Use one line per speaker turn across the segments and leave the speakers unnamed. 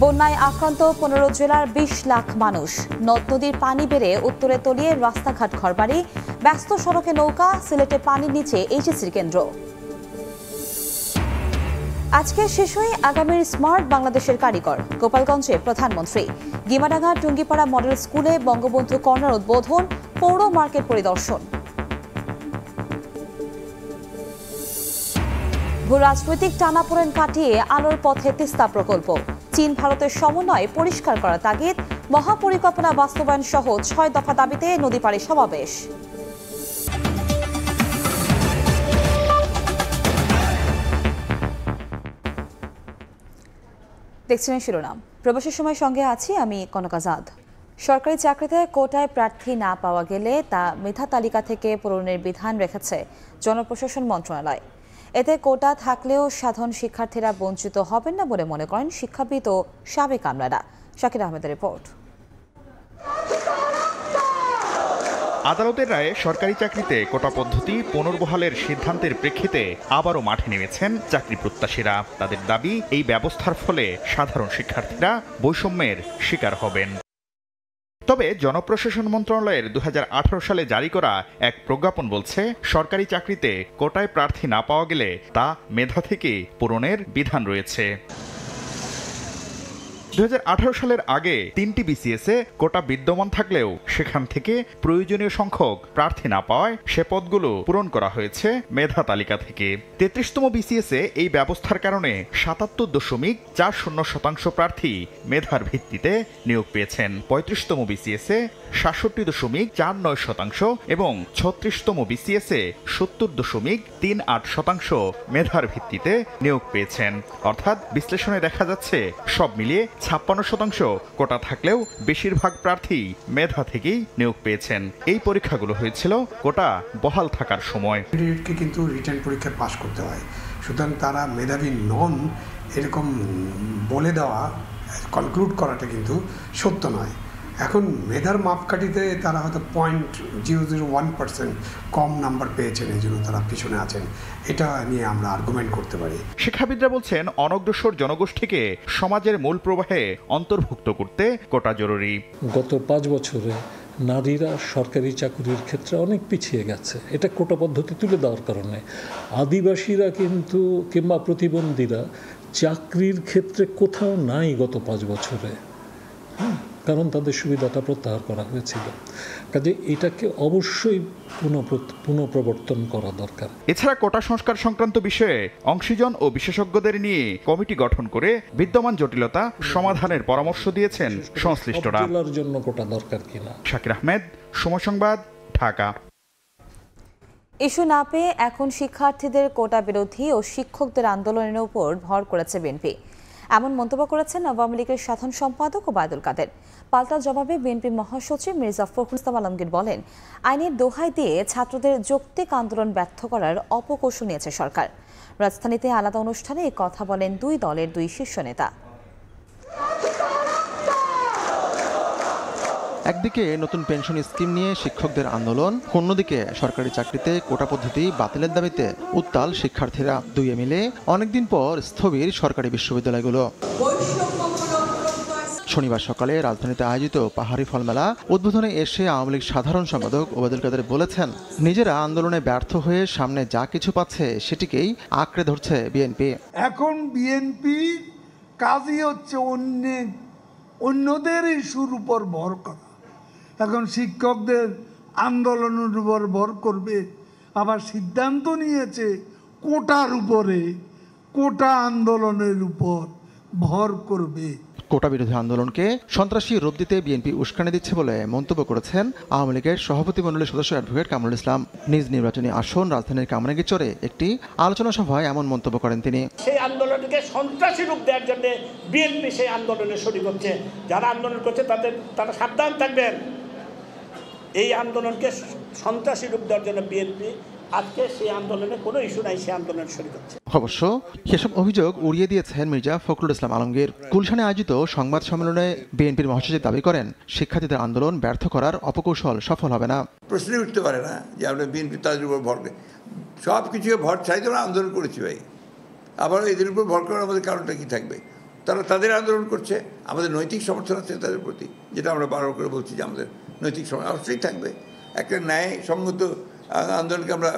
বন্যায় আক্রান্ত 15 জেলার 20 লাখ মানুষ। নদ নদীর পানি বেড়ে উত্তরে তলিয়ে রাস্তাঘাট ঘরবাড়ি, ব্যস্ত সড়কে নৌকা, সিলেটে পানির নিচে এইচএসসির কেন্দ্র। আজকে শেষ হয়ে আগামীর স্মার্ট বাংলাদেশের কারিগর। গোপালগঞ্জে প্রধানমন্ত্রী, গিমাডাঙ্গা টুঙ্গিপাড়া মডেল স্কুলে বঙ্গবন্ধু কর্নার উদ্বোধন, পৌর মার্কেট পরিদর্শন। ভূরাজনৈতিক টানাপোড়েন কাটিয়ে আলোর পথে তিস্তা প্রকল্প। চীন ভারতের সমন্বয়ে পরিষ্কার করা তাগিদ, মহাপরিকল্পনা বাস্তবায়ন সহ 6 দফা দাবিতে নদী পাড়ে সমাবেশ। দেখছিলেন শিরোনাম। প্রবাসের সময় সঙ্গে আছি আমি কনক আজাদ। সরকারি চাকরিতে কোটায় প্রার্থী না পাওয়া গেলে তা মেধা তালিকা থেকে পূরণের বিধান রেখেছে জনপ্রশাসন মন্ত্রণালয়। এতে কোটা থাকলেও সাধারণ শিক্ষার্থীরা বঞ্চিত হবেন না বলে মনে করেন শিক্ষাবিদ ও সাবেক আমলারা। শাকির আহমেদের রিপোর্ট।
আদালতের রায়ে সরকারি চাকরিতে কোটা পদ্ধতি পুনর্বহালের সিদ্ধান্তের প্রেক্ষিতে আবারও মাঠে নেমেছেন চাকরি প্রত্যাশীরা। তাদের দাবি, এই ব্যবস্থার ফলে সাধারণ শিক্ষার্থীরা বৈষম্যের শিকার হবেন। তবে জনপ্রশাসন মন্ত্রণালয়ের 2018 সালে জারি করা এক প্রজ্ঞাপন বলছে, সরকারি চাকরিতে কোটায় প্রার্থী না পাওয়া গেলে তা মেধা থেকে পূরণের বিধান রয়েছে। 2018 সালের আগে 3টি বিসিএসে কোটা বিদ্যমান থাকলেও সেখান থেকে প্রয়োজনীয় সংখ্যক প্রার্থী না পাওয়ায় সে পদগুলো পূরণ করা হয়েছে মেধা তালিকা থেকে। 33তম বিসিএসে এই ব্যবস্থার কারণে 77.40% প্রার্থী মেধার ভিত্তিতে নিয়োগ পেয়েছেন। 35তম বিসিএসে 67.49% এবং 36তম বিসিএসে 70.38% মেধার ভিত্তিতে নিয়োগ পেয়েছেন। অর্থাৎ বিশ্লেষণে দেখা যাচ্ছে সব মিলিয়ে 56% কোটা থাকলেও বেশিরভাগ প্রার্থী মেধা থেকেই নিয়োগ পেয়েছেন। এই পরীক্ষাগুলো হয়েছিল কোটা বহাল থাকার সময়।
কিন্তু রিটেন পরীক্ষায় পাশ করতে হয়, সুতরাং তারা মেধাবী নন এরকম বলে দেওয়া, কনক্লুড করাটা কিন্তু সত্য নয়। এখন মেধার মাপকাঠিতে তারা হয়তো 0.001% কম নাম্বার পেয়েছেন, এই জন্য তারা পিছনে আছেন, এটা নিয়ে আমরা আর্গুমেন্ট করতে পারি।
শিক্ষাবিদরা বলছেন, অনগ্রসর জনগোষ্ঠীকে সমাজের মূল প্রবাহে অন্তর্ভুক্ত করতে কোটা জরুরি।
গত 5 বছরে নারীরা সরকারি চাকরির ক্ষেত্রে অনেক পিছিয়ে গেছে, এটা কোটা পদ্ধতি তুলে দেওয়ার কারণে। আদিবাসীরা কিন্তু কিংবা প্রতিবন্ধীরা চাকরির ক্ষেত্রে কোথাও নাই গত 5 বছরে, কারণ তাদের সুবিধাটা প্রত্যাহার করা হয়েছিল। কাজে এটাকে অবশ্যই পুনঃপ্রবর্তন করা দরকার।
এছাড়া কোটা সংস্কার সংক্রান্ত বিষয়ে অংশীজন ও বিশেষজ্ঞদের নিয়ে কমিটি গঠন করে বিদ্যমান জটিলতা সমাধানের পরামর্শ দিয়েছেন সংশ্লিষ্টরা।
জেলার জন্য কোটা দরকার কিনা।
শাকির আহমেদ, সময় সংবাদ, ঢাকা।
ইস্যু না পেয়ে এখন শিক্ষার্থীদের কোটা বিরোধী ও শিক্ষকদের আন্দোলনের উপর ভর করেছে বিএনপি, এমন মন্তব্য করেছেন আওয়ামী লীগের সাধারণ সম্পাদক ওবায়দুল কাদের। পাল্টা জবাবে বিএনপি মহাসচিব মির্জা ফখরুল ইসলাম আলমগীর বলেন, আইনের দোহাই দিয়ে ছাত্রদের যৌক্তিক আন্দোলন ব্যর্থ করার অপকৌশল নিয়েছে সরকার। রাজধানীতে আলাদা অনুষ্ঠানে এই কথা বলেন 2 দলের 2 শীর্ষ নেতা।
একদিকে নতুন পেনশন স্কিম নিয়ে শিক্ষকদের আন্দোলন, অন্যদিকে সরকারি চাকরিতে কোটা পদ্ধতি বাতিলের দাবিতে উত্তাল শিক্ষার্থীরা। দুইয়ে মিলে অনেকদিন পর স্থবির সরকারি বিশ্ববিদ্যালয়গুলো। শনিবার সকালে রাজধানীতে আয়োজিত পাহাড়ি ফলমেলা উদ্বোধনে এসে আওয়ামী লীগ সাধারণ সম্পাদক ওবায়দুল কাদের বলেছেন, নিজেরা আন্দোলনে ব্যর্থ হয়ে সামনে যা কিছু পাচ্ছে সেটিকেই আঁকড়ে ধরছে বিএনপি।
এখন বিএনপি কাজই হচ্ছে অন্যদের ইস্যুর উপর ভর করা। এখন শিক্ষকদের আন্দোলনের উপর ভর করবে, আবার সিদ্ধান্ত নিয়েছে কোটার উপরে, কোটা আন্দোলনের উপর ভর করবে।
কোটা বিরোধী আন্দোলনকে সন্ত্রাসী রূপ দিতে বিএনপি উস্কানি দিচ্ছে বলে মন্তব্য করেছেন আওয়ামী লীগের সভাপতিমণ্ডলীর সদস্য অ্যাডভোকেট কামরুল ইসলাম। নিজ নির্বাচনী আসন রাজধানীর কামরাঙ্গীরচরে একটি আলোচনা সভায় এমন মন্তব্য করেন তিনি।
সেই আন্দোলনকে সন্ত্রাসী রূপ দেওয়ার জন্য বিএনপি সেই আন্দোলনে শরিক হচ্ছে। যারা আন্দোলন করছে তারা সাবধান থাকবেন। এই আন্দোলনকে সন্ত্রাসী রূপ দেওয়ার জন্য বিএনপি আজকে সেই আন্দোলনে কোনো ইস্যু নাই, সেই আন্দোলন শরিক হচ্ছে।
অবশ্য সেসব অভিযোগ উড়িয়ে দিয়েছেন মির্জা ফখরুল ইসলাম আলমগীর। গুলশানে আয়োজিত সংবাদ সম্মেলনে বিএনপির মহাসচিব দাবি করেন, শিক্ষার্থীদের আন্দোলন ব্যর্থ করার অপকৌশল সফল হবে না।
প্রশ্নই উঠতে পারে না যে আমরা বিএনপি তাদের উপর ভর করে সব কিছু ভর চাই তো আন্দোলন করেছি ভাই, আবার এদের উপর ভর করার আমাদের কারণটা কি থাকবে? তারা তাদের আন্দোলন করছে, আমাদের নৈতিক সমর্থন আছে তাদের প্রতি, যেটা আমরা বারবার করে বলছি যে আমাদের নৈতিক সমর্থন অবশ্যই থাকবে। একটা ন্যায়সঙ্গত আন্দোলনকে আমরা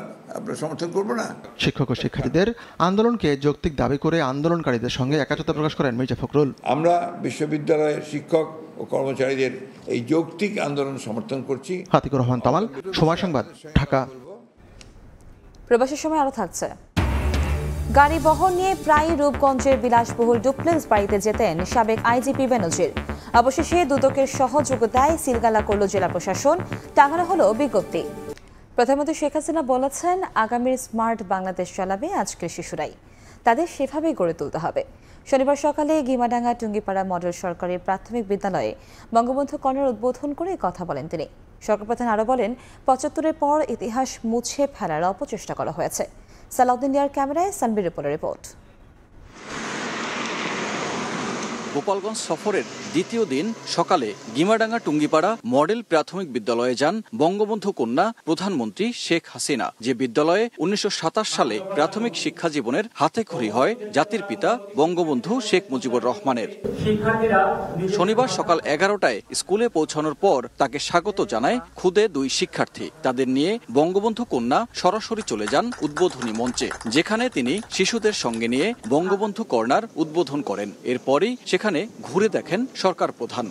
সমর্থন করব না।
শিক্ষক ও শিক্ষার্থীদের আন্দোলনকে যৌক্তিক দাবি করে আন্দোলনকারীদের সঙ্গে একাত্মতা প্রকাশ করেন মির্জা ফখরুল।
আমরা বিশ্ববিদ্যালয়ের শিক্ষক ও কর্মচারীদের এই যৌক্তিক আন্দোলন সমর্থন করছি।
হাতিকুর রহমান তামাল, সময় সংবাদ, ঢাকা।
প্রবাসের সময় আরো থাকছে। গাড়ি বহর নিয়ে প্রায় রূপগঞ্জের বিলাসবহুল ডুপ্লেক্স বাড়িতে যেতেন সাবেক আইজিপি বেনজির। অবশেষে দুদকের সহযোগিতায় সিলগালা করল জেলা প্রশাসন, টাঙানো হলো বিজ্ঞপ্তি। প্রধানমন্ত্রী শেখ হাসিনা বলেছেন, আগামীর স্মার্ট বাংলাদেশ চালাবে আজকের শিশুরাই, তাদের সেভাবেই গড়ে তুলতে হবে। শনিবার সকালে গিমাডাঙ্গা টুঙ্গিপাড়া মডেল সরকারি প্রাথমিক বিদ্যালয়ে বঙ্গবন্ধু কর্নার উদ্বোধন করে কথা বলেন তিনি। সরকার প্রধান আরও বলেন, ৭৫-এর পর ইতিহাস মুছে ফেলার অপচেষ্টা করা হয়েছে। সালাউদ্দিন ইয়ার ক্যামেরায় সানবির রিপোর্টের রিপোর্ট।
গোপালগঞ্জ সফরের দ্বিতীয় দিন সকালে গিমাডাঙ্গা টুঙ্গিপাড়া মডেল প্রাথমিক বিদ্যালয়ে যান বঙ্গবন্ধু কন্যা প্রধানমন্ত্রী শেখ হাসিনা, যে বিদ্যালয়ে ১৯২৭ সালে প্রাথমিক শিক্ষা জীবনের হাতেখড়ি হয় জাতির পিতা বঙ্গবন্ধু শেখ মুজিবুর রহমানের। শনিবার সকাল ১১টায় স্কুলে পৌঁছানোর পর তাকে স্বাগত জানায় খুদে দুই শিক্ষার্থী। তাদের নিয়ে বঙ্গবন্ধু কন্যা সরাসরি চলে যান উদ্বোধনী মঞ্চে, যেখানে তিনি শিশুদের সঙ্গে নিয়ে বঙ্গবন্ধু কর্নার উদ্বোধন করেন। এরপরই সেখানে ঘুরে দেখেন সরকার প্রধান।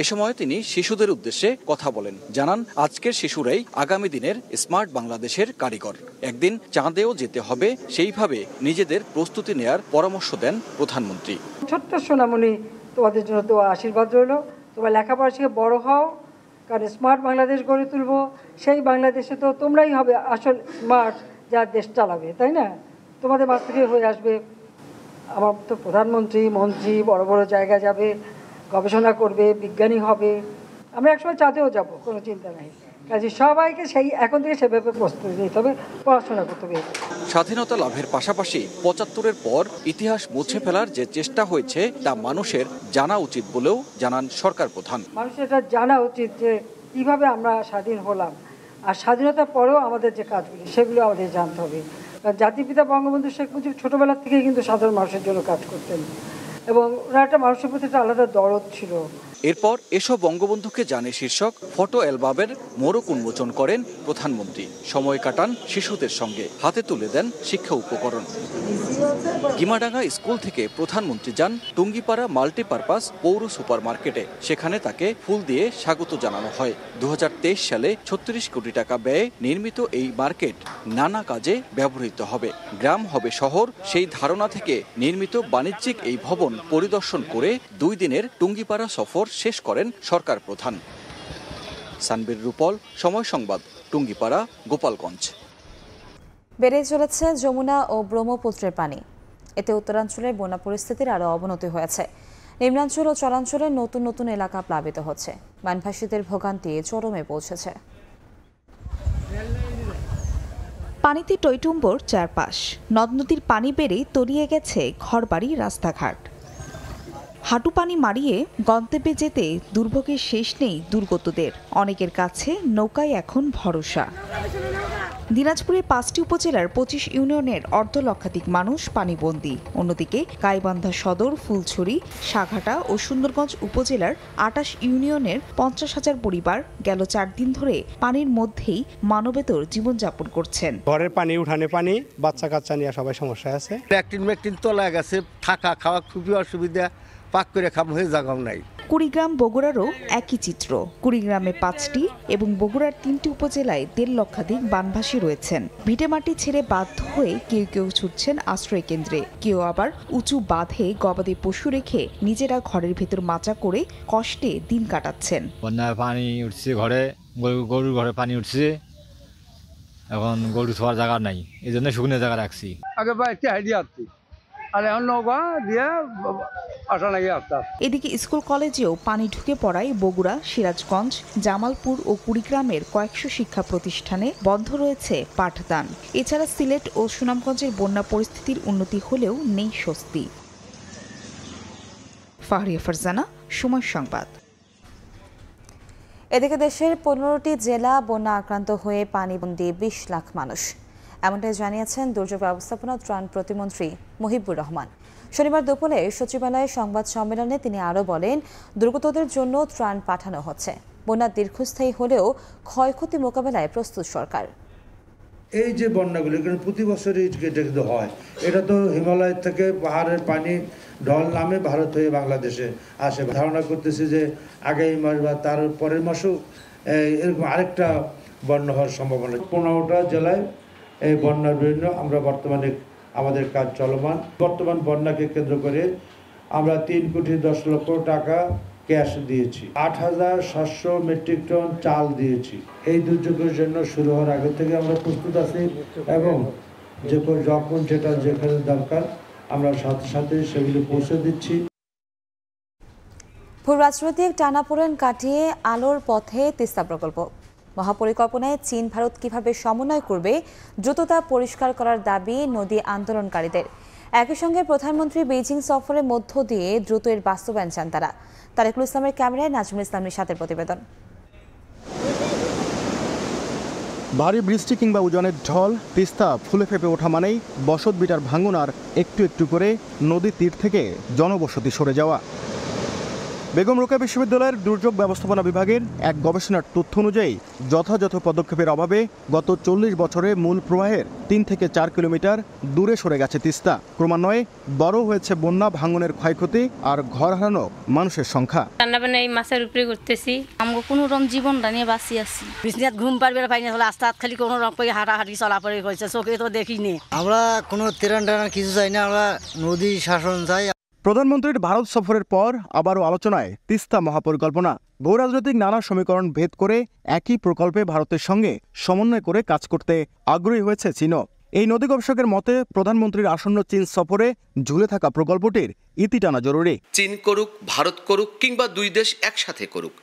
এ সময় তিনি শিশুদের উদ্দেশ্যে কথা বলেন, জানান আজকের শিশুরাই আগামী দিনের স্মার্ট বাংলাদেশের কারিগর। একদিন চাঁদেও যেতে হবে, সেইভাবে নিজেদের প্রস্তুতি নেয়ার পরামর্শ দেন প্রধানমন্ত্রী।
ছোট্ট সোনামণি, তোমাদের জন্য দোয়া আশীর্বাদ রইল। তোমরা লেখাপড়া শিখে বড় হও, কারণ স্মার্ট বাংলাদেশ গড়ে তুলবো। সেই বাংলাদেশে তো তোমরাই হবে আসল স্মার্ট, যা দেশ চালাবে, তাই না? তোমাদের মাছ থেকে হয়ে আসবে। আমার তো প্রধানমন্ত্রী, মন্ত্রী বড় বড় জায়গায় যাবে, গবেষণা করবে, বিজ্ঞানী হবে। আমরা একসময় চাঁদেও যাব, কোনো চিন্তা নাই। কাজে সবাইকে সেই এখন থেকে সেভাবে প্রস্তুতি নিতে হবে, পড়াশোনা করতে হবে।
স্বাধীনতা লাভের পাশাপাশি ৭৫-এর পর ইতিহাস মুছে ফেলার যে চেষ্টা হয়েছে তা মানুষের জানা উচিত বলেও জানান সরকার প্রধান।
মানুষের এটা জানা উচিত যে কীভাবে আমরা স্বাধীন হলাম, আর স্বাধীনতার পরেও আমাদের যে কাজগুলি সেগুলো আমাদের জানতে হবে। জাতির পিতা বঙ্গবন্ধু শেখ মুজিব ছোটোবেলা থেকেই কিন্তু সাধারণ মানুষের জন্য কাজ করতেন, এবং ওনার একটা মানুষের প্রতি একটা আলাদা দরদ ছিল।
এরপর এসব বঙ্গবন্ধুকে জানে শীর্ষক ফটো অ্যালবামের মোড়ক উন্মোচন করেন প্রধানমন্ত্রী। সময় কাটান শিশুদের সঙ্গে, হাতে তুলে দেন শিক্ষা উপকরণ। গিমাডাঙ্গা স্কুল থেকে প্রধানমন্ত্রী যান টুঙ্গিপাড়া মাল্টিপারপাস পৌর সুপার মার্কেটে। সেখানে তাকে ফুল দিয়ে স্বাগত জানানো হয়। ২০২৩ সালে ৩৬ কোটি টাকা ব্যয়ে নির্মিত এই মার্কেট নানা কাজে ব্যবহৃত হবে, গ্রাম হবে শহর, সেই ধারণা থেকে নির্মিত বাণিজ্যিক এই ভবন পরিদর্শন করে ২ দিনের টুঙ্গিপাড়া সফর শেষ করেন সরকার প্রধান। সানবির রূপল, সময় সংবাদ, টুঙ্গিপাড়া, গোপালগঞ্জ।
বেড়ে চলেছে যমুনা ও ব্রহ্মপুত্রের পানি, এতে উত্তরাঞ্চলের বন্যা পরিস্থিতির আরও অবনতি হয়েছে। নিম্নাঞ্চল ও চরাঞ্চলের নতুন নতুন এলাকা প্লাবিত হচ্ছে, বানভাসীদের ভোগান্তি চরমে পৌঁছেছে।
পানিতে টইটুম্বর চারপাশ, নদ নদীর পানি বেড়ে তলিয়ে গেছে ঘরবাড়ি, রাস্তাঘাট। হাঁটু পানি মারিয়ে গন্তব্যে যেতে দুর্ভোগের শেষ নেই দুর্গতদের। অনেকের কাছে নৌকায় এখন ভরসা। দিনাজপুরের ৫টি উপজেলার ২৫ ইউনিয়নের অর্ধলক্ষাধিক মানুষ পানিবন্দী। অন্যদিকে গাইবান্ধা সদর, ফুলছড়ি, সাঘাটা ও সুন্দরগঞ্জ উপজেলার ২৮ ইউনিয়নের ৫০,০০০ পরিবার গেল ৪ দিন ধরে পানির মধ্যেই মানবেতর জীবনযাপন করছেন।
ঘরের পানি, উঠানে পানি, বাচ্চা কাচ্চা নিয়ে সবাই সমস্যা আছে। ল্যাট্রিন তলায় গেছে, থাকা খাওয়া খুবই অসুবিধা, পাক করে খাওয়া হয়ে জায়গাও নাই।
কুড়িগ্রাম, বগুড়ারও একই চিত্র। কুড়িগ্রামে ৫টি এবং বগুড়ার ৩টি উপজেলায় ১.৫ লক্ষাধিক বানভাসী রয়েছেন। ভিটেমাটি ছেড়ে বাধ্য হয়ে কেউ কেউ ছুটছেন আশ্রয় কেন্দ্রে, কেউ আবার উঁচু বাঁধে গবাদি পশু রেখে নিজেরা ঘরের ভেতর মাচা করে কষ্টে দিন কাটাচ্ছেন।
বন্যায় পানি উঠছে ঘরে, গরুর ঘরে পানি উঠছে, এখন গরু ছোঁয়ার জায়গা নাই, এই জন্য শুকনো জায়গা রাখছি।
আগে বাইরে হাইডিয়ে আসছি, আর এখন নৌকা দিয়ে আসা লাগে আসতে।
এদিকে স্কুল কলেজেও পানি ঢুকে পড়ায় বগুড়া, সিরাজগঞ্জ, জামালপুর ও কুড়িগ্রামের কয়েকশো শিক্ষা প্রতিষ্ঠানে বন্ধ রয়েছে পাঠদান। এছাড়া সিলেট ও সুনামগঞ্জের বন্যা পরিস্থিতির উন্নতি হলেও নেই স্বস্তি। ফাহরিয়া ফারজানা, সময় সংবাদ।
এদিকে দেশের ১৫টি জেলা বন্যা আক্রান্ত হয়ে পানিবন্দী ২০ লাখ মানুষ, এমনটাই জানিয়েছেন দুর্যোগ ব্যবস্থাপনা ত্রাণ প্রতিমন্ত্রী মুহিবুর রহমান। শনিবার দুপুরে সচিবালয়ে সংবাদ সম্মেলনে তিনি আরও বলেন, দুর্গতদের জন্য ত্রাণ পাঠানো হচ্ছে। বন্যা দীর্ঘস্থায়ী হলেও ক্ষয়ক্ষতি মোকাবেলায় প্রস্তুত সরকার।
এই যে বন্যাগুলো এখানে প্রতি বছরই এটা কিন্তু হয়, এটা তো হিমালয় থেকে পাহাড়ের পানি ঢল নামে ভারত হয়ে বাংলাদেশে আসে। ধারণা করতেছি যে আগামী মাস বা তার পরের মাসেও এরকম আরেকটা বন্যা হওয়ার সম্ভাবনা। 15টা জেলায় এই বন্যার বিভিন্ন আমরা বর্তমানে আমাদের কাজ চলমান। বর্তমান বন্যাকে কেন্দ্র করে আমরা 3,10,00,000 টাকা ক্যাশ দিয়েছি, 8,700 মেট্রিক টন চাল দিয়েছি। এই দুর্যোগের জন্য শুরু হওয়ার আগে থেকে আমরা প্রস্তুত আছি এবং যখন যেটা যেখানে দরকার আমরা সাথে সাথে সেগুলো পৌঁছে দিচ্ছি।
ভূ রাজনৈতিক টানাপোড়েন কাটিয়ে আলোর পথে তিস্তা প্রকল্প মহাপরিকল্পনায় চীন ভারত কিভাবে সমন্বয় করবে দ্রুততা পরিষ্কার করার দাবি নদী আন্দোলনকারীদের। একই সঙ্গে প্রধানমন্ত্রী বেইজিং সফরের মধ্য দিয়ে দ্রুত এর বাস্তবায়ন চান তারা। তারেকুল ইসলামের ক্যামেরায় নাজমুল ইসলামের সাথে প্রতিবেদন।
ভারী বৃষ্টি কিংবা উজানের ঢল, তিস্তা ফুলে ফেপে ওঠা মানেই বসতভিটার ভাঙন আর একটু একটু করে নদীর তীর থেকে জনবসতি সরে যাওয়া। বেগম রোকেয়া বিশ্ববিদ্যালয়ের দুর্যোগ ব্যবস্থাপনা বিভাগের এক গবেষণার তথ্য অনুযায়ী যথাযথ পদক্ষেপের অভাবে গত 40 বছরে মূল প্রবাহের 3 থেকে 4 কিলোমিটার দূরে সরে গেছে তিস্তা। ক্রমান্বয়ে বড় হয়েছে বন্যা, ভাঙনের ক্ষয়ক্ষতি আর ঘর হারানো মানুষের সংখ্যা।
রান্নাবান্না এই মাছের উপরে করতেছি, আমরা কোনো রকম জীবনটা নিয়ে বাঁচি আছি। বিছনাত ঘুম পারবে পাই না, হলে আস্তে খালি কোনো রকম করে হাঁটাহাঁটি চলাফেরা হয়েছে, চোখে তো দেখিনি। আমরা কোনো তেরান কিছু চাই না, আমরা নদী শাসন চাই।
প্রধানমন্ত্রীর ভারত সফরের পর আবারও আলোচনায় তিস্তা মহাপরিকল্পনা। ভূ রাজনৈতিক নানা সমীকরণ ভেদ করে একই প্রকল্পে ভারতের সঙ্গে সমন্বয় করে কাজ করতে আগ্রহী হয়েছে চীনও। এই নদী গবেষকের মতে প্রধানমন্ত্রীর আসন্ন চীন সফরে ঝুলে থাকা প্রকল্পটির ইতি টানা জরুরি।
চীন করুক, ভারত করুক কিংবা দুই দেশ একসাথে করুক,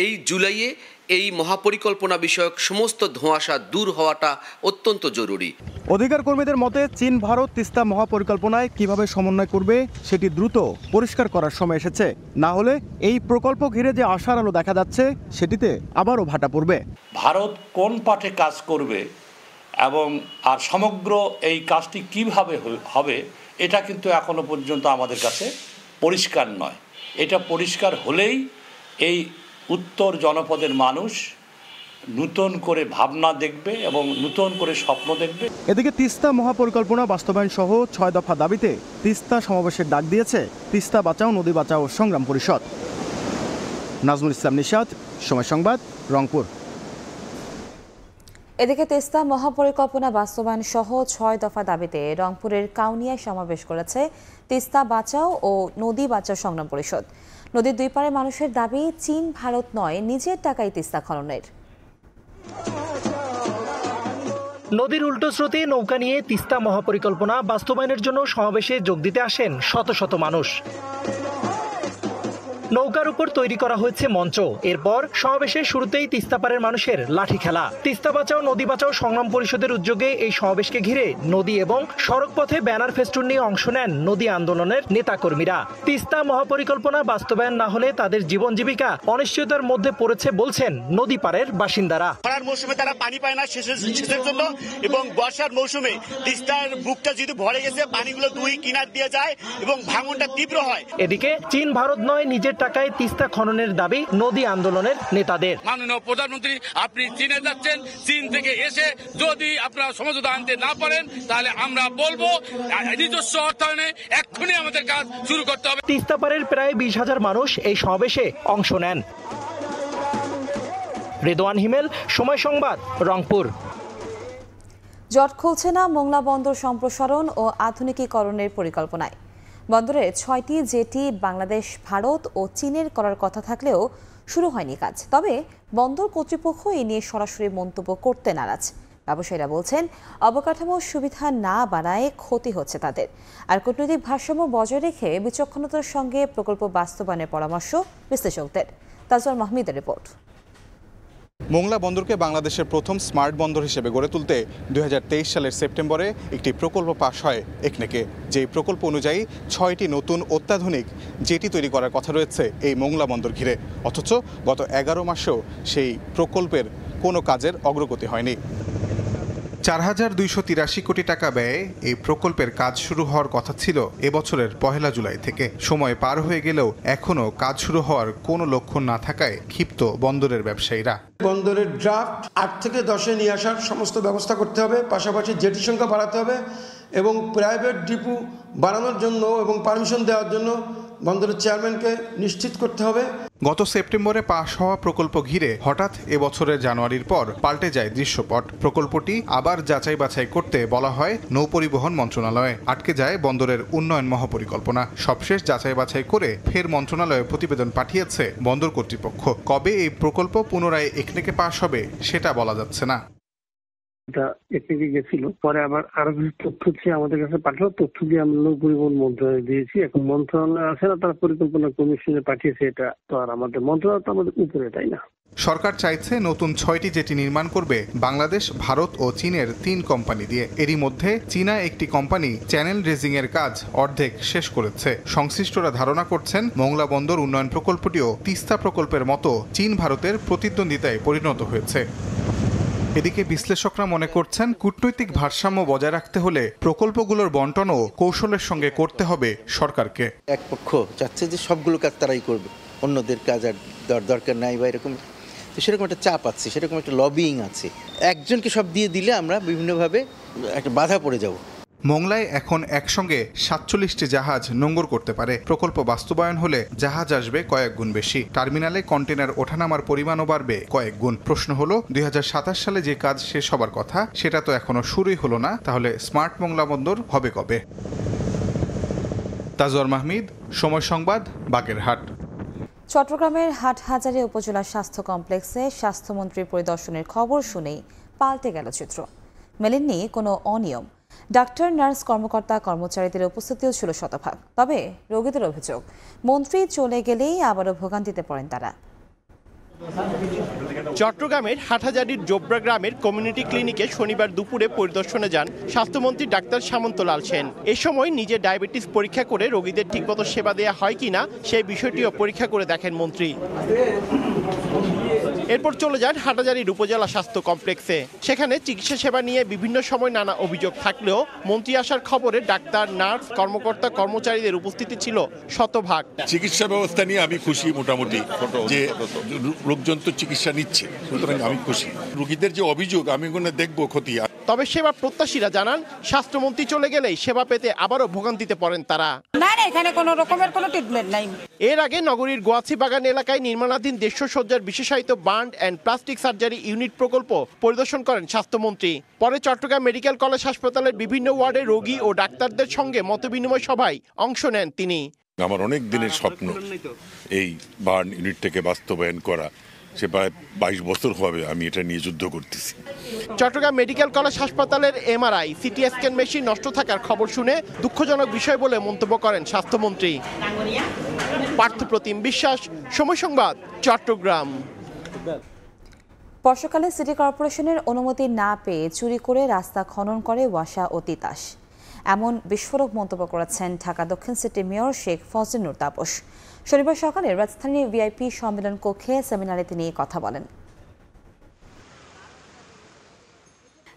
এই জুলাইয়ে এই মহাপরিকল্পনা বিষয়ক সমস্ত ধোঁয়াশা দূর হওয়াটা অত্যন্ত জরুরি।
অধিকার কর্মীদের মতে চীন ভারত তিস্তা মহাপরিকল্পনায় কিভাবে সমন্বয় করবে সেটি দ্রুত পরিষ্কার করার সময় এসেছে। না হলে এই প্রকল্প ঘিরে যে আশার আলো দেখা যাচ্ছে সেটিতে আবারও ভাটা পড়বে।
ভারত কোন পাটে কাজ করবে এবং আর সমগ্র এই কাজটি কিভাবে হবে এটা কিন্তু এখনো পর্যন্ত আমাদের কাছে পরিষ্কার নয়। এটা পরিষ্কার হলেই এই উত্তর জনপদের মানুষ নতুন করে ভাবনা দেখবে এবং নতুন করে স্বপ্ন দেখবে।
এদিকে তিস্তা মহাপরিকল্পনা বাস্তবায়ন সহ 6 দফা দাবিতে তিস্তা সমাবেশের ডাক দিয়েছে তিস্তা বাঁচাও নদী বাঁচাও সংগ্রাম পরিষদ। নাজমুল ইসলাম নিশাত, সময় সংবাদ, রংপুর।
এদিকে তিস্তা মহাপরিকল্পনা বাস্তবায়ন সহ 6 দফা দাবিতে রংপুরের কাউনিয়ায় সমাবেশ করেছে তিস্তা বাঁচাও ও নদী বাঁচাও সংগ্রাম পরিষদ। নদীর দুই পাড়ের মানুষের দাবি চীন ভারত নয়, নিজের টাকায় তিস্তা খননের।
নদীর উল্টো স্রোতে নৌকা নিয়ে তিস্তা মহাপরিকল্পনা বাস্তবায়নের জন্য সমাবেশে যোগ দিতে আসেন শত শত মানুষ। নৌকার উপর তৈরি করা হয়েছে মঞ্চ। এরপর সমাবেশের শুরুতেই তিস্তাপাড়ের মানুষের লাঠি খেলা। তিস্তা বাঁচাও নদী বাঁচাও সংগ্রাম পরিষদের উদ্যোগে এই সমাবেশকে ঘিরে নদী এবং সড়ক পথে ব্যানার ফেস্টুন নিয়ে অংশ নেন নদী আন্দোলনের নেতাকর্মীরা। তিস্তা মহাপরিকল্পনা বাস্তবায়ন না হলে তাদের জীবন জীবিকা অনিশ্চয়তার মধ্যে পড়েছে বলছেন নদী পাড়ের বাসিন্দারা।
খরার মৌসুমে তারা পানি পায় না সেচের জন্য, এবং বর্ষার মৌসুমে তিস্তার বুকটা যদি ভরে গেছে, পানিগুলো দুই কিনার দিয়ে যায় এবং ভাঙনটা তীব্র হয়।
এদিকে চীন ভারত নয়, নিজের টাকায় তিস্তা খননের দাবি নদী আন্দোলনের নেতাদের।
মাননীয় প্রধানমন্ত্রী, আপনি চীনে যাচ্ছেন, চীন থেকে এসে যদি আপনারা সমঝোতা আনতে না পারেন তাহলে আমরা বলবো নিজস্ব অর্থায়নে এক্ষুনি আমাদের কাজ শুরু করতে হবে।
তিস্তাপাড়ের প্রায় 20,000 মানুষ এই সমাবেশে অংশ নেন। রেদওয়ান হিমেল, সময় সংবাদ, রংপুর।
জট খুলছে না মোংলা বন্দর সম্প্রসারণ ও আধুনিকীকরণের পরিকল্পনায়। বন্দরের 6টি জেটি বাংলাদেশ, ভারত ও চীনের করার কথা থাকলেও শুরু হয়নি কাজ। তবে বন্দর কর্তৃপক্ষ এ নিয়ে সরাসরি মন্তব্য করতে নারাজ। ব্যবসায়ীরা বলছেন অবকাঠামো সুবিধা না বাড়ায় ক্ষতি হচ্ছে তাদের। আর কূটনৈতিক ভারসাম্য বজায় রেখে বিচক্ষণতার সঙ্গে প্রকল্প বাস্তবায়নের পরামর্শ বিশ্লেষকদের। তাজওয়াল মাহমুদের রিপোর্ট।
মোংলা বন্দরকে বাংলাদেশের প্রথম স্মার্ট বন্দর হিসেবে গড়ে তুলতে 2023 সালের সেপ্টেম্বরে একটি প্রকল্প পাশ হয় একনেকে। যেই প্রকল্প অনুযায়ী 6টি নতুন অত্যাধুনিক জেটি তৈরি করার কথা রয়েছে এই মোংলা বন্দর ঘিরে। অথচ গত 11 মাসেও সেই প্রকল্পের কোনো কাজের অগ্রগতি হয়নি। 4,283 কোটি টাকা ব্যয়ে এই প্রকল্পের কাজ শুরু হওয়ার কথা ছিল এবছরের 1 জুলাই থেকে। সময় পার হয়ে গেলেও এখনো কাজ শুরু হওয়ার কোনো লক্ষণ না থাকায় ক্ষিপ্ত বন্দরের ব্যবসায়ীরা।
বন্দরের ড্রাফট 8 থেকে 10-এ নিয়ে আসার সমস্ত ব্যবস্থা করতে হবে, পাশাপাশি জেটি সংখ্যা বাড়াতে হবে এবং প্রাইভেট ডিপো বাড়ানোর জন্য এবং পারমিশন দেওয়ার জন্য বন্দরের চেয়ারম্যানকে নিশ্চিত করতে হবে।
গত সেপ্টেম্বরে পাশ হওয়া প্রকল্প ঘিরে হঠাৎ এবছরের জানুয়ারির পর পাল্টে যায় দৃশ্যপট। প্রকল্পটি আবার যাচাই বাছাই করতে বলা হয় নৌপরিবহন মন্ত্রণালয়ে। আটকে যায় বন্দরের উন্নয়ন মহাপরিকল্পনা। সবশেষ যাচাই বাছাই করে ফের মন্ত্রণালয়ে প্রতিবেদন পাঠিয়েছে বন্দর কর্তৃপক্ষ। কবে এই প্রকল্প পুনরায় একনেকে পাশ হবে সেটা বলা যাচ্ছে না।
একদিকে গেছিল, পরে আবার আরো কিছু তথ্য চেয়ে আমাদের কাছে পাঠালো, তথ্য দিয়ে আমরা নৌ পরিবহন মন্ত্রণালয়ে দিয়েছি। এখন মন্ত্রণালয় আছে না, তারা পরিকল্পনা কমিশনে পাঠিয়েছে। এটা তো আর আমাদের মন্ত্রণালয় তো আমাদের উপরে, তাই না?
সরকার চাইছে নতুন 6টি জেটি নির্মাণ করবে বাংলাদেশ, ভারত ও চীনের 3 কোম্পানি দিয়ে। এরই মধ্যে চীনা একটি কোম্পানি চ্যানেল ড্রেজিং এর কাজ অর্ধেক শেষ করেছে। সংশ্লিষ্টরা ধারণা করছেন মোংলা বন্দর উন্নয়ন প্রকল্পটিও তিস্তা প্রকল্পের মতো চীন ভারতের প্রতিদ্বন্দ্বিতায় পরিণত হয়েছে। এদিকে বিশ্লেষকরা মনে করছেন কূটনৈতিক ভারসাম্য বজায় রাখতে হলে প্রকল্পগুলোর বন্টনও কৌশলের সঙ্গে করতে হবে সরকারকে।
এক পক্ষ চাচ্ছে যে সবগুলো কাজ তারাই করবে, অন্যদের কাজ আর দরকার নাই বা এরকম, তো সেরকম একটা চাপ আছে, সেরকম একটা লবিং আছে। একজনকে সব দিয়ে দিলে আমরা বিভিন্নভাবে একটা বাধা পড়ে যাব।
মোংলায় এখন একসঙ্গে 47টি জাহাজ নোঙ্গর করতে পারে। প্রকল্প বাস্তবায়ন হলে জাহাজ আসবে কয়েক গুণ বেশি। টার্মিনালে কন্টেনার ওঠানামার পরিমাণও বাড়বে কয়েক গুণ। প্রশ্ন হলো 2027 সালে যে কাজ শেষ হবার কথা সেটা তো এখনো শুরুই হলো না, তাহলে স্মার্ট মোংলা বন্দর হবে কবে? তাজওয়ার মাহমিদ, সময় সংবাদ, বাগেরহাট।
চট্টগ্রামের হাটহাজারী উপজেলা স্বাস্থ্য কমপ্লেক্সে স্বাস্থ্যমন্ত্রীর পরিদর্শনের খবর শুনেই পাল্টে গেল চিত্র। মেলেননি কোনো অনিয়ম। ডাক্তার, নার্স, কর্মকর্তা, কর্মচারীদের উপস্থিতিও ছিল শতভাগ। তবে রোগীদের অভিযোগ, মন্ত্রী চলে গেলেই আবারও ভোগান্তিতে পড়েন তারা।
চট্টগ্রামের হাটহাজারীর জোবরা গ্রামের কমিউনিটি ক্লিনিকে শনিবার দুপুরে পরিদর্শনে যান স্বাস্থ্যমন্ত্রী ডাক্তার সামন্তলাল সেন। এ সময় নিজের ডায়াবেটিস পরীক্ষা করে রোগীদের ঠিকমতো সেবা দেওয়া হয় কিনা সেই বিষয়টিও পরীক্ষা করে দেখেন মন্ত্রী। এরপর চলে যান হাটহাজারীর উপজেলা স্বাস্থ্য কমপ্লেক্সে। সেখানে চিকিৎসা সেবা নিয়ে বিভিন্ন সময় নানা অভিযোগ থাকলেও মন্ত্রী আসার খবরে ডাক্তার, নার্স, কর্মকর্তা, কর্মচারীদের উপস্থিতি ছিল শতভাগ।
চিকিৎসা ব্যবস্থা নিয়ে আমি খুশি, মোটামুটি যে লোকজন তো চিকিৎসা নিচ্ছে, সুতরাং আমি খুশি। রোগীদের যে অভিযোগ আমি ওখানে দেখবো ক্ষতি।
তবে সেবা প্রত্যাশীরা জানান স্বাস্থ্যমন্ত্রী চলে গেলেই সেবা পেতে আবারও ভোগান্তিতে পড়েন তারা।
না, এখানে কোনো রকমের কোনো ট্রিটমেন্ট নাই।
এর আগে নগরীর গোয়াছি বাগান এলাকায় নির্মাণাধীন 150 শয্যার বিশেষায়িত burn and plastic surgery unit প্রকল্প পরিদর্শন করেন স্বাস্থ্যমন্ত্রী। পরে চট্টগ্রাম মেডিকেল কলেজ হাসপাতালের বিভিন্ন ওয়ার্ডে রোগী ও ডাক্তারদের সঙ্গে মতবিনিময় সভায় অংশ নেন তিনি।
আমার অনেক দিনের স্বপ্ন এই বার্ন ইউনিটটাকে বাস্তবায়ন করা। সে প্রায় 22 বছর হবে আমি এটা নিয়ে যুদ্ধ করতেছি।
চট্টগ্রাম মেডিকেল কলেজ হাসপাতালের এমআরআই, সিটি স্ক্যান মেশিন নষ্ট থাকার খবর শুনে দুঃখজনক বিষয় বলে মন্তব্য করেন স্বাস্থ্যমন্ত্রী। পার্থপ্রতিম বিশ্বাস, সময় সংবাদ, চট্টগ্রাম।
বর্ষাকালে সিটি কর্পোরেশনের অনুমতি না পেয়ে চুরি করে রাস্তা খনন করে ওয়াসা ও তিতাস। এমন বিস্ফোরক মন্তব্য করেছেন ঢাকা দক্ষিণ সিটি মেয়র শেখ ফজলে নূর তাপস। শনিবার সকালে রাজধানীর ভিআইপি সম্মেলন কক্ষে সেমিনারে তিনি কথা বলেন।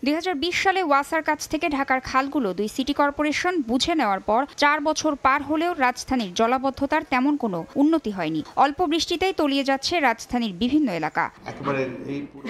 2020 সালে ওয়াসার কাছ থেকে ঢাকার খালগুলো 2 সিটি কর্পোরেশন বুঝে নেওয়ার পর 4 বছর পার হলেও রাজধানীর জলাবদ্ধতার তেমন কোনো উন্নতি হয়নি। অল্প বৃষ্টিতেই তলিয়ে যাচ্ছে রাজধানীর বিভিন্ন এলাকা।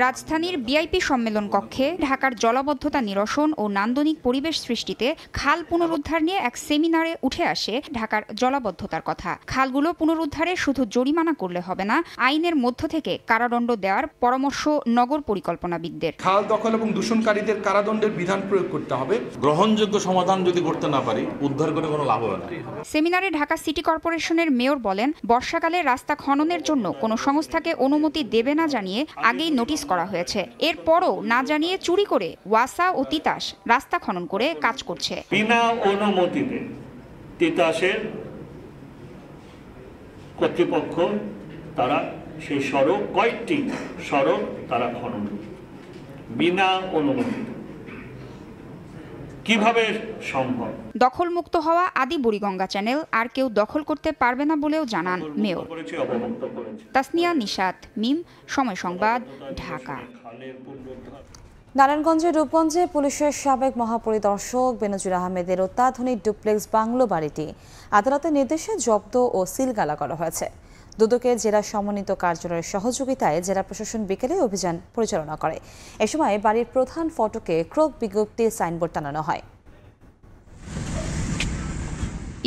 রাজধানীর ভিআইপি সম্মেলন কক্ষে ঢাকার জলাবদ্ধতা নিরসন ও নান্দনিক পরিবেশ সৃষ্টিতে খাল পুনরুদ্ধার নিয়ে এক সেমিনারে উঠে আসে ঢাকার জলাবদ্ধতার কথা। খালগুলো পুনরুদ্ধারে শুধু জরিমানা করলে হবে না, আইনের মধ্য থেকে কারাদণ্ড দেওয়ার পরামর্শ নগর পরিকল্পনাবিদদের।
খাল দখল এবং দূষণকারী কারাদণ্ডের বিধান প্রয়োগ করতে হবে। গ্রহণযোগ্য সমাধান যদি করতে না পারি উদ্ধার করে কোনো লাভ হবে না।
সেমিনারে ঢাকা সিটি কর্পোরেশনের মেয়র বলেন, বর্ষাকালে রাস্তা খননের জন্য কোনো সংস্থাকে অনুমতি দেবে না জানিয়ে আগেই নোটিশ করা হয়েছে। এরপরও না জানিয়ে চুরি করে ওয়াসা ও তিতাস রাস্তা খনন করে কাজ করছে।
বিনা অনুমতিতে তিতাসের কর্তৃপক্ষ তারা সেই সড়ক, কয়েকটি সড়ক তারা খনন বিনা অনুমতি। কিভাবে সম্ভব?
দখলমুক্ত হওয়া আদি বুড়িগঙ্গা চ্যানেল আর কেউ দখল করতে পারবে না বলেও জানান মেয়র। তাসনিয়া নিশাত, মিম, সময় সংবাদ, ঢাকা।
নারায়ণগঞ্জের রূপগঞ্জে পুলিশের সাবেক মহাপরিদর্শক বেনজির আহমেদের অত্যাধুনিক ডুপ্লেক্স বাংলো বাড়িটি আদালতের নির্দেশে জব্দ ও সিলগালা করা হয়েছে। দুদকের জেলা সমন্বিত কার্যালয়ের সহযোগিতায় জেলা প্রশাসন বিকেলে অভিযান পরিচালনা করে। এ সময় বাড়ির প্রধান ফটকে ক্রোক বিজ্ঞপ্তি সাইনবোর্ড টানানো হয়।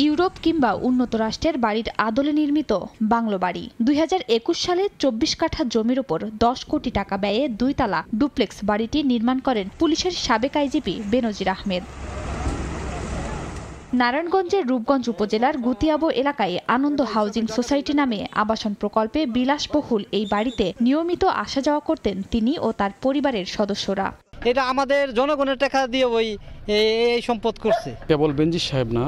ইউরোপ কিংবা উন্নত রাষ্ট্রের বাড়ির আদলে নির্মিত বাংলো বাড়ি 2021 সালে 24 কাঠা জমির উপর 10 কোটি টাকা ব্যয়ে 2 তলা ডুপ্লেক্স বাড়িটি নির্মাণ করেন পুলিশের সাবেক আইজিপি বেনজির আহমেদ। নারায়ণগঞ্জের রূপগঞ্জ উপজেলার গুতিয়াবো এলাকায় আনন্দ হাউজিং সোসাইটি নামে আবাসন প্রকল্পে বিলাসবহুল এই বাড়িতে নিয়মিত আসা যাওয়া করতেন তিনি ও তার পরিবারের সদস্যরা।
এটা আমাদের জনগণের টাকা দিয়ে এই সম্পদ করছে।
কেবল বেনজির সাহেব না,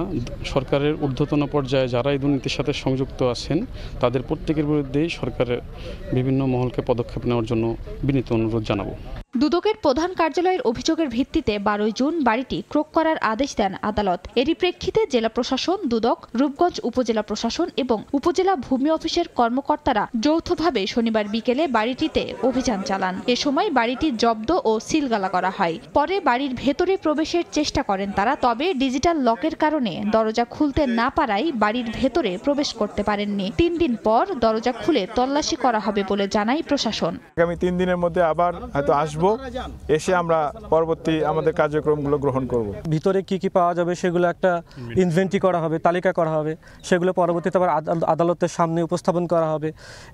সরকারের ঊর্ধ্বতন পর্যায়ে যারা এই দুর্নীতির সাথে সংযুক্ত আছেন তাদের প্রত্যেকের বিরুদ্ধেই সরকারের বিভিন্ন মহলকে পদক্ষেপ নেওয়ার জন্য বিনীত অনুরোধ জানাবো।
দুদকের প্রধান কার্যালয়ের অভিযোগের ভিত্তিতে 12 জুন বাড়িটি ক্রোক করার আদেশ দেন আদালত। এরই প্রেক্ষিতে জেলা প্রশাসন, দুদক, রূপগঞ্জ উপজেলা প্রশাসন এবং উপজেলা ভূমি অফিসের কর্মকর্তারা যৌথভাবে শনিবার বিকেলে বাড়িটিতে অভিযান চালান। এ সময় বাড়িটি জব্দ ও সিলগালা করা হয়। পরে বাড়ির ভেতরে প্রবেশের চেষ্টা করেন তারা, তবে ডিজিটাল লকের কারণে দরজা খুলতে না পারায় বাড়ির ভেতরে প্রবেশ করতে পারেননি। 3 দিন পর দরজা খুলে তল্লাশি করা হবে বলে জানায় প্রশাসন।
আগামী 3 দিনের মধ্যে আবার হয়তো আসবো, এসে আমরা পরবর্তী আমাদের কার্যক্রমগুলো গ্রহণ করব।
ভিতরে কি কি পাওয়া যাবে সেগুলো একটা ইনভেন্টরি করা হবে, তালিকা করা হবে, সেগুলো পরবর্তীতে আবার আদালতের সামনে উপস্থাপন করা হবে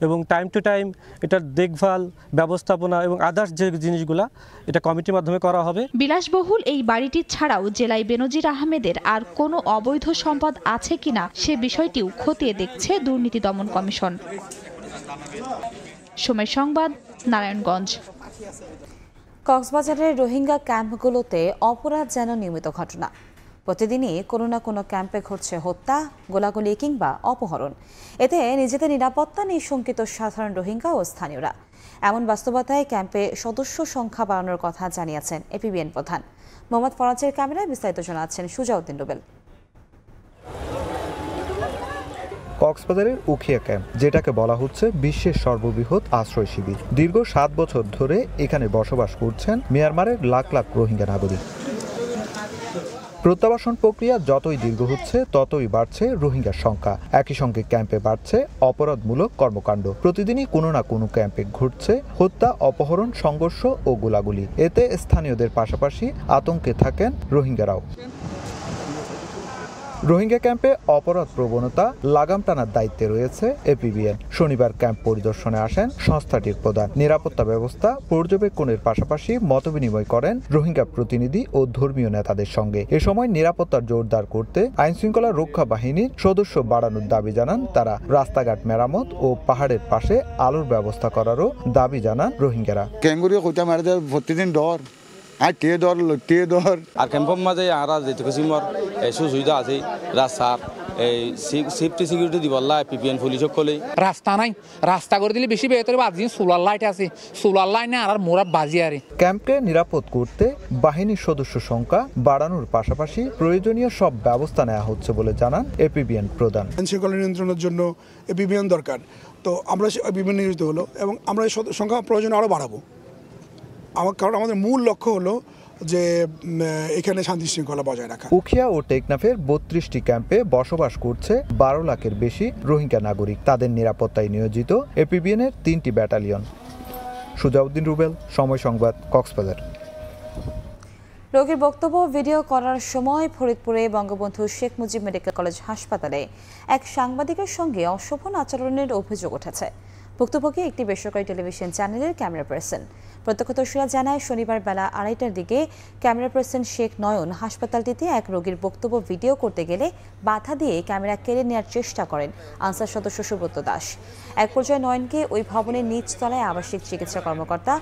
এবং টাইম টু টাইম এটার দেখভাল, ব্যবস্থাপনা এবং আদার্স যে জিনিসগুলো এটা কমিটির মাধ্যমে করা হবে।
বিলাসবহুল এই বাড়িটি ছাড়াও জেলায় বেনজির আহমেদের আর কোনো অবৈধ সম্পদ আছে কিনা সে বিষয়টিও খতিয়ে দেখছে দুর্নীতি দমন কমিশন। সময় সংবাদ, নারায়ণগঞ্জ।
কক্সবাজারের রোহিঙ্গা ক্যাম্পগুলোতে অপরাধ যেন নিয়মিত ঘটনা। প্রতিদিনই কোনো না কোনো ক্যাম্পে ঘটছে হত্যা, গোলাগুলি কিংবা অপহরণ। এতে নিজেদের নিরাপত্তা নিয়ে শঙ্কিত সাধারণ রোহিঙ্গা ও স্থানীয়রা। এমন বাস্তবতায় ক্যাম্পে সদস্য সংখ্যা বাড়ানোর কথা জানিয়েছেন এপিবিএন প্রধান। মোহাম্মদ ফরাজের ক্যামেরায় বিস্তারিত জানাচ্ছেন সুজাউদ্দিন রুবেল।
কক্সবাজারের উখিয়া ক্যাম্প, যেটাকে বলা হচ্ছে বিশ্বের সর্ববৃহৎ আশ্রয় শিবির, দীর্ঘ 7 বছর ধরে এখানে বসবাস করছেন মিয়ানমারের লাখ লাখ রোহিঙ্গা নাগরিক। প্রত্যাবাসন প্রক্রিয়া যতই দীর্ঘ হচ্ছে ততই বাড়ছে রোহিঙ্গার সংখ্যা। একই সঙ্গে ক্যাম্পে বাড়ছে অপরাধমূলক কর্মকাণ্ড। প্রতিদিনই কোনো না কোনো ক্যাম্পে ঘটছে হত্যা, অপহরণ, সংঘর্ষ ও গোলাগুলি। এতে স্থানীয়দের পাশাপাশি আতঙ্কে থাকেন রোহিঙ্গারাও। রোহিঙ্গা ক্যাম্পে অপরাধ প্রবণতা লাগাম টানার দায়িত্বে রয়েছে এপিবিএন। শনিবার ক্যাম্প পরিদর্শনে আসেন সংস্থাটির প্রধান। নিরাপত্তা ব্যবস্থা পর্যবেক্ষণের পাশাপাশি মতবিনিময় করেন রোহিঙ্গা প্রতিনিধি ও ধর্মীয় নেতাদের সঙ্গে। এ সময় নিরাপত্তা জোরদার করতে আইনশৃঙ্খলা রক্ষা বাহিনীর সদস্য বাড়ানোর দাবি জানান তারা। রাস্তাঘাট মেরামত ও পাহাড়ের পাশে আলোর ব্যবস্থা করারও দাবি জানান রোহিঙ্গারা।
প্রতিদিন ডর আর কে ডর লটিয়ে ডর আর ক্যাম্পের মাঝে আরা যেতে কিসিমর সুবিধা আছে, রাস্তার এই সেফটি সিকিউরিটি দিবল্লা পিপিএন পুলিশ সকলে।
রাস্তা নাই, রাস্তা করে দিলে বেশি বেহতর। বাজি সোলার লাইট আছে, সোলার লাইনে আর মোরা বাজি আরে।
ক্যাম্পকে নিরাপদ করতে বাহিনীর সদস্য সংখ্যা বাড়ানোর পাশাপাশি প্রয়োজনীয় সব ব্যবস্থা নেওয়া হচ্ছে বলে জানান এপিবিএন প্রধান।
আইনশৃঙ্খলা নিয়ন্ত্রণের জন্য এপিবিএন দরকার, তো আমরা এপিবিএন নিয়োজিত হলো এবং আমরা এই সংখ্যা প্রয়োজন আরও বাড়াবো। কারণ আমাদের মূল লক্ষ্য হলো যে এখানে শান্তি শৃঙ্খলা বজায় রাখা।
উখিয়া ও টেকনাফের 32টি ক্যাম্পে বসবাস করছে 12 লাখের বেশি রোহিঙ্গা নাগরিক। তাদের নিরাপত্তায় নিয়োজিত এপিবিএনের 3টি ব্যাটালিয়ন। সুজাউদ্দিন রুবেল, সময় সংবাদ, কক্সবাজার।
রোগীর বক্তব্য ভিডিও করার সময় ফরিদপুরে বঙ্গবন্ধু শেখ মুজিব মেডিকেল কলেজ হাসপাতালে এক সাংবাদিকের সঙ্গে অশোভন আচরণের অভিযোগ উঠেছে। ভুক্তভোগী একটি বেসরকারি টেলিভিশন চ্যানেলের ক্যামেরা পার্সন। প্রত্যক্ষদর্শীরা জানায়, শনিবার বেলা 2:30টার দিকে ক্যামেরা পার্সন শেখ নয়ন হাসপাতালটিতে এক রোগীর বক্তব্য ভিডিও করতে গেলে বাধা দিয়ে ক্যামেরা কেড়ে নেওয়ার চেষ্টা করেন আনসার সদস্য সুব্রত দাস। এক পর্যায়ে নয়নকে ওই ভবনের নিচতলায় আবাসিক চিকিৎসা কর্মকর্তা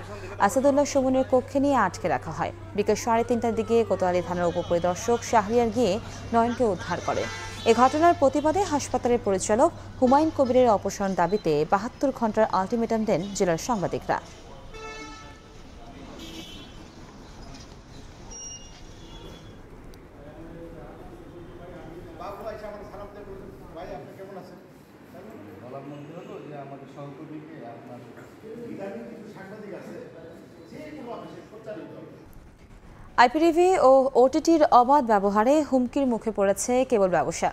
আসাদুল্লাহ সুমনের কক্ষে নিয়ে আটকে রাখা হয়। বিকেল 3:30টার দিকে কোতোয়ালি থানার উপপরিদর্শক শাহরিয়ার গিয়ে নয়নকে উদ্ধার করে। এ ঘটনার প্রতিবাদে হাসপাতালের পরিচালক হুমায়ুন কবিরের অপসারণ দাবিতে 72 ঘন্টার আলটিমেটাম দেন জেলার সাংবাদিকরা। আইপিটিভি ও ওটিটির অবাধ ব্যবহারে হুমকির মুখে পড়েছে কেবল ব্যবসা।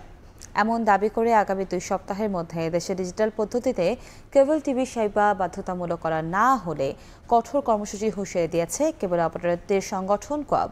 এমন দাবি করে আগামী 2 সপ্তাহের মধ্যে দেশে ডিজিটাল পদ্ধতিতে কেবল টিভি সেবা বাধ্যতামূলক করা না হলে কঠোর কর্মসূচি হুঁশিয়ারি দিয়েছে কেবল অপারেটরদের সংগঠন কোয়াব।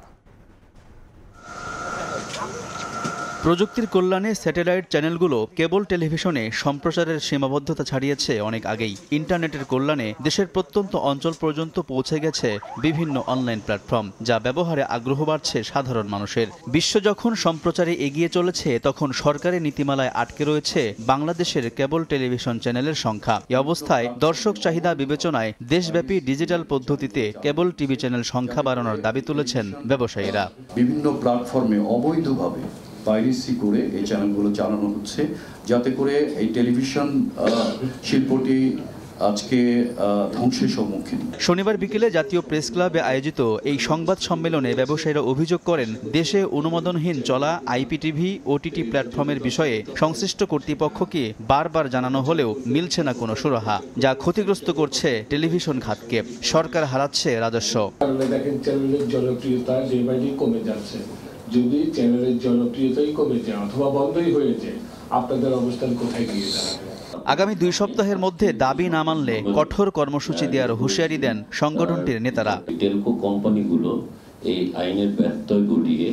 প্রযুক্তির কল্যাণে স্যাটেলাইট চ্যানেলগুলো কেবল টেলিভিশনে সম্প্রচারের সীমাবদ্ধতা ছাড়িয়েছে অনেক আগেই। ইন্টারনেটের কল্যাণে দেশের প্রত্যন্ত অঞ্চল পর্যন্ত পৌঁছে গেছে বিভিন্ন অনলাইন প্ল্যাটফর্ম, যা ব্যবহারে আগ্রহ বাড়ছে সাধারণ মানুষের। বিশ্ব যখন সম্প্রচারে এগিয়ে চলেছে, তখন সরকারি নীতিমালায় আটকে রয়েছে বাংলাদেশের কেবল টেলিভিশন চ্যানেলের সংখ্যা। এ অবস্থায় দর্শক চাহিদা বিবেচনায় দেশব্যাপী ডিজিটাল পদ্ধতিতে কেবল টিভি চ্যানেল সংখ্যা বাড়ানোর দাবি তুলেছেন ব্যবসায়ীরা।
বিভিন্ন প্ল্যাটফর্মে অবৈধভাবে পাইরেসি করে এই চ্যানেলগুলো চালানো হচ্ছে, যাতে করে এই টেলিভিশন শিল্পটি আজকে ধ্বংসের সম্মুখীন।
শনিবার বিকেলে জাতীয় প্রেস ক্লাবে আয়োজিত এই সংবাদ সম্মেলনে ব্যবসায়ীরা অভিযোগ করেন, দেশে অনুমোদনহীন চলা আইপিটিভি ওটিটি প্ল্যাটফর্মের বিষয়ে সংশ্লিষ্ট কর্তৃপক্ষকে বারবার জানানো হলেও মিলছে না কোনো সুরাহা, যা ক্ষতিগ্রস্ত করছে টেলিভিশন খাতকে। সরকার হারাচ্ছে রাজস্ব।
দেখেন, চ্যানেলের জনপ্রিয়তা ডে বাই ডে কমে যাচ্ছে। যদি চ্যানেলের জনপ্রিয়তাই কমে যায় অথবা বন্ধই হয়ে যায়, আপনাদের অবস্থান কোথায় গিয়ে দাঁড়াবে?
আগামী 2 সপ্তাহের মধ্যে দাবি না মানলে কঠোর কর্মসূচি দেওয়ার হুঁশিয়ারি দেন সংগঠনটির নেতারা।
টেলকো কোম্পানিগুলো এই আইনের ব্যত্যয় ঘটিয়ে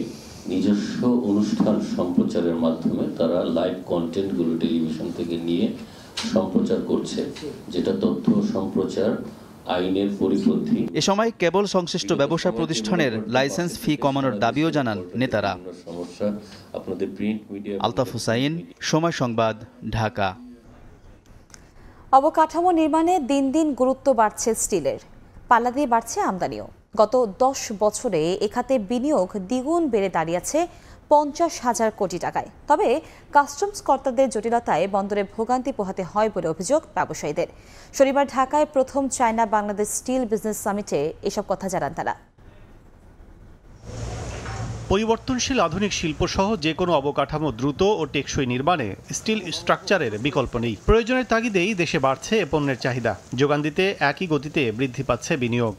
নিজস্ব অনুষ্ঠান সম্প্রচারের মাধ্যমে তারা লাইভ কন্টেন্টগুলো টেলিভিশন থেকে নিয়ে সম্প্রচার করছে, যেটা তথ্য সম্প্রচার আইনের পরিপন্থী।
এ সময় কেবল সংশ্লিষ্ট ব্যবসা প্রতিষ্ঠানের লাইসেন্স ফি কমানোর দাবিও জানান নেতারা। আলতাফ হুসাইন, সময় সংবাদ, ঢাকা।
অবকাঠামো নির্মাণে দিন দিন গুরুত্ব বাড়ছে স্টিলের, পাল্লা দিয়ে বাড়ছে আমদানিও। গত 10 বছরে এ খাতে বিনিয়োগ দ্বিগুণ বেড়ে দাঁড়িয়েছে 50,000 কোটি টাকায়। তবে কাস্টমস কর্তাদের জটিলতায় বন্দরে ভোগান্তি পোহাতে হয় বলে অভিযোগ ব্যবসায়ীদের। শনিবার ঢাকায় প্রথম চায়না বাংলাদেশ স্টিল বিজনেস সামিটে এসব কথা জানান তারা।
পরিবর্তনশীল আধুনিক শিল্পসহ যে কোনো অবকাঠামো দ্রুত ও টেকসই নির্মাণে স্টিল স্ট্রাকচারের বিকল্প নেই। প্রয়োজনের তাগিদেই দেশে বাড়ছে এ পণ্যের চাহিদা, যোগান দিতে একই গতিতে বৃদ্ধি পাচ্ছে বিনিয়োগ।